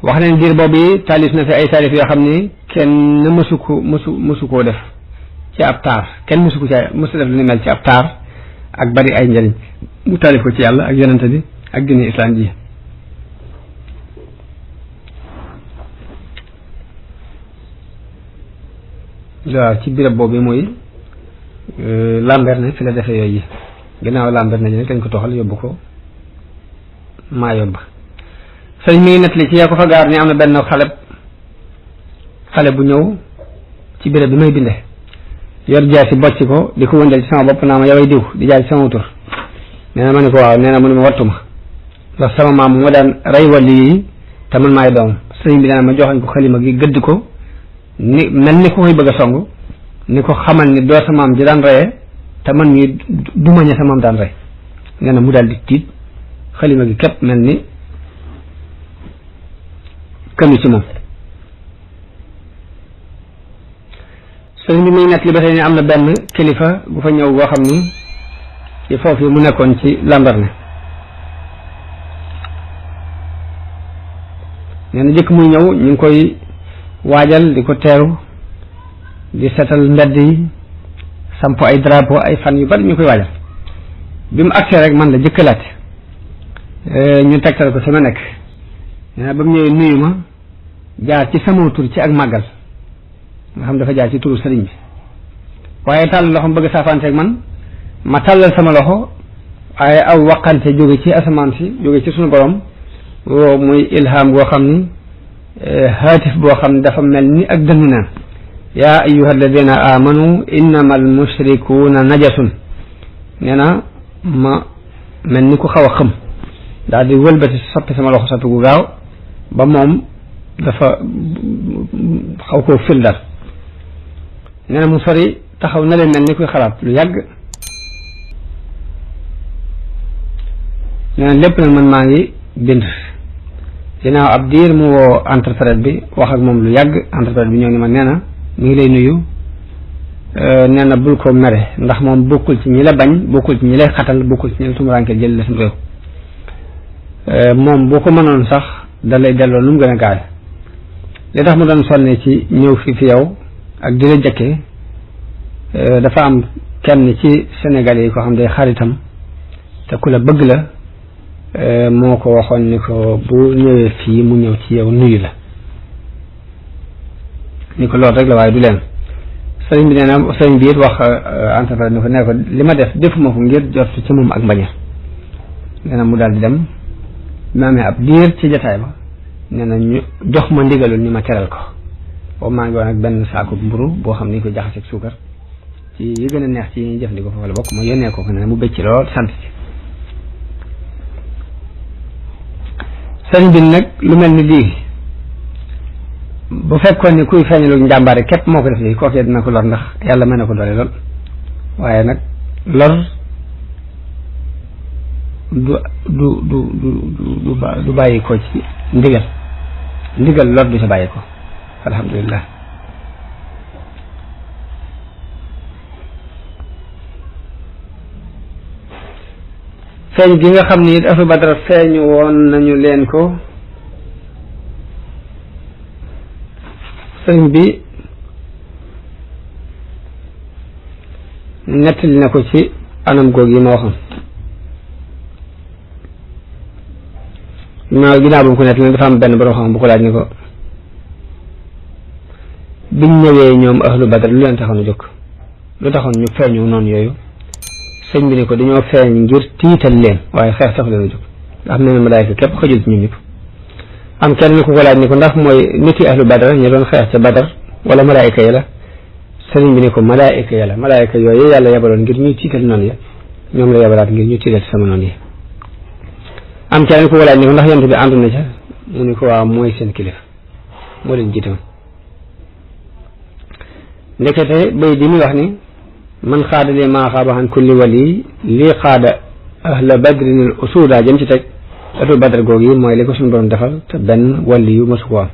wax nañ diir boobu taalif na fi ay taalif yoo xam ni kenn mësu koo def ci ab taar kenn mësu def lu ni mel ci ab taar ak bari ay njëriñ mu taalif ko ci yàlla ak yonente bi ak diine islam ji waaw ci birab boobu mooy Lambaréné fi la defee yooyu yi ginnaaw Lambaréné ji nag dañ ko toxal yóbbu ko maa yóbba sëñ mi ngi nettali ci yaa ko fa gaar ni am na benn xale bu ñëw ci béréb bi may binde yor jaasi bocc ko di ko wëndal ci sama bopp naa ma yoway diw di jaay ci sama tur nee na ma ne ko waaw nee na mu ne ma wattu ma ndax sama maam moo daan rey wàlli yi te man maay doom sëñ bi nee na ma joxañ ko xalima gi gëdd ko ni mel ni ko koy bëgg a song ni ko xamal ni doo sa maam ji daan reyee te man mii du ma ñe sa maam daan rey nee na mu daal di tiit xalima gi képp mel ni këmi ci moom sëñ bi muy nett li ba tey ni am na benn kilifa bu fa ñëw boo xam ni ci foofu yi mu nekkoon ci Lambaréné nee na jëkk muy ñëw ñu ngi koy waajal di ko teeru di setal mbedd yi samp ay drapeau ay fan yu bari ñu koy waajal bi mu agsee rek man la jëkkalaat ñu tegtal ko sama nekk nee na ba mu ñëwee nuyu ma jaar ci sama tur ci ak màggal nga xam dafa jaar ci turu sëriñ bi waaye tàll loxo bëgg saafanteeg man ma tàllal sama loxo waaye aw waqante jóge ci asamaan si jóge ci sunu borom woo muy ilham goo xam ni haatif boo xam ne dafa mel ni ak dënn naan yaa ayyuha alladina amanu innama almushrikuuna najasun nee na ma mel ni ku xaw a xëm daal di wëlbati soppi sama loxo soppi gu gaaw ba moom dafa xaw koo fil dal nee na mu sori taxaw na leen mel ni kuy xalaat lu yàgg nee na lépp nag man maa ngi bind ginnaaw ab diir mu woo interprète bi wax ak moom lu yàgg interprète bi ñëw ni ma nee na mi ngi lay nuyu nee na bul ko mere ndax moom bokkul ci ñi la bañ bokkul ci ñi lay xatal bokkul ci ñi la tumuraanke jël la suñu réew moom boo ko mënoon sax da lay delloo nu mu gën a gaaw li tax mu doon sonne ci ñëw fi yow ak di la jëkkee dafa am kenn ci Sénégal yi ko xam day xaritam te ku la bëgg la moo ko waxoon ni ko bu ñëwee fii mu ñëw ci yow nuyu la ni ko loolu rek la waaye du leen sëriñ bi nee na sëriñ bi it wax entrepreneur ni ko nee ko li ma def defuma ko ngir jot ci moom ak mbaña nee na mu daal di dem bi ma amee ab diir ci jataay ba nee na ñu jox ma ndigalul ni ma teral ko boobu maa ngi woon ak benn saaku mburu boo xam ni ko jaxaseeg suukar ci yi gën a neex ci yi ñuy jëfandikoo foofu la bokk ma yónnee ko nee na mu bëcc lool sant ci sëriñ bi nag lu mel ni lii bu fekkoon ni kuy feeñalu njàmbaare képp moo ko def lii kookee dina ko lor ndax yàlla mën na ko doole lool waaye nag lor du bàyyi ko ci ndigal lor du sa bàyyi ko alhamdulilah feeñ gi nga xam ni it ahlu badar feeñu woon nañu leen ko sëñ bi nettali na ko ci anam goog yi ma waxoon ginnaaw bu mu ko nettali dafa am benn borom xam bu ko laaj ni ko biñ ñëwee ñoom ahlu badar lu leen taxoon a jóg lu taxoon ñu feeñu noonu yooyu sëñ bi ni ko dañoo feeñ ngir tiital leen waaye xeex tax leen a jóg ndax mel na malaayka képp xëjul ci ñun ñëpp am kenn ni ko laaj ni ko ndax mooy nit yi ahlu badar ñu doon xeex ca badar wala malaayka ya la sëriñ bi ni ko malaayka ya la malaayka yooyu yàlla yabaloon ngir ñuy tiital noonu ya ñoom la yabalaat ngir ñu tiital sama noonu yi am kenn ni ko laaj ni ko ndax yonent bi ànd na ca mu ni ko waaw mooy seen kilifa moo leen jiite woon ndekete bay di muy wax ni man xaada li maa xaaba an kulli wali lii xaada ahla badrin al usuda jëm ci teg atu badar googu yi mooy li ko suñu borom defal te benn wali yu mësu ko am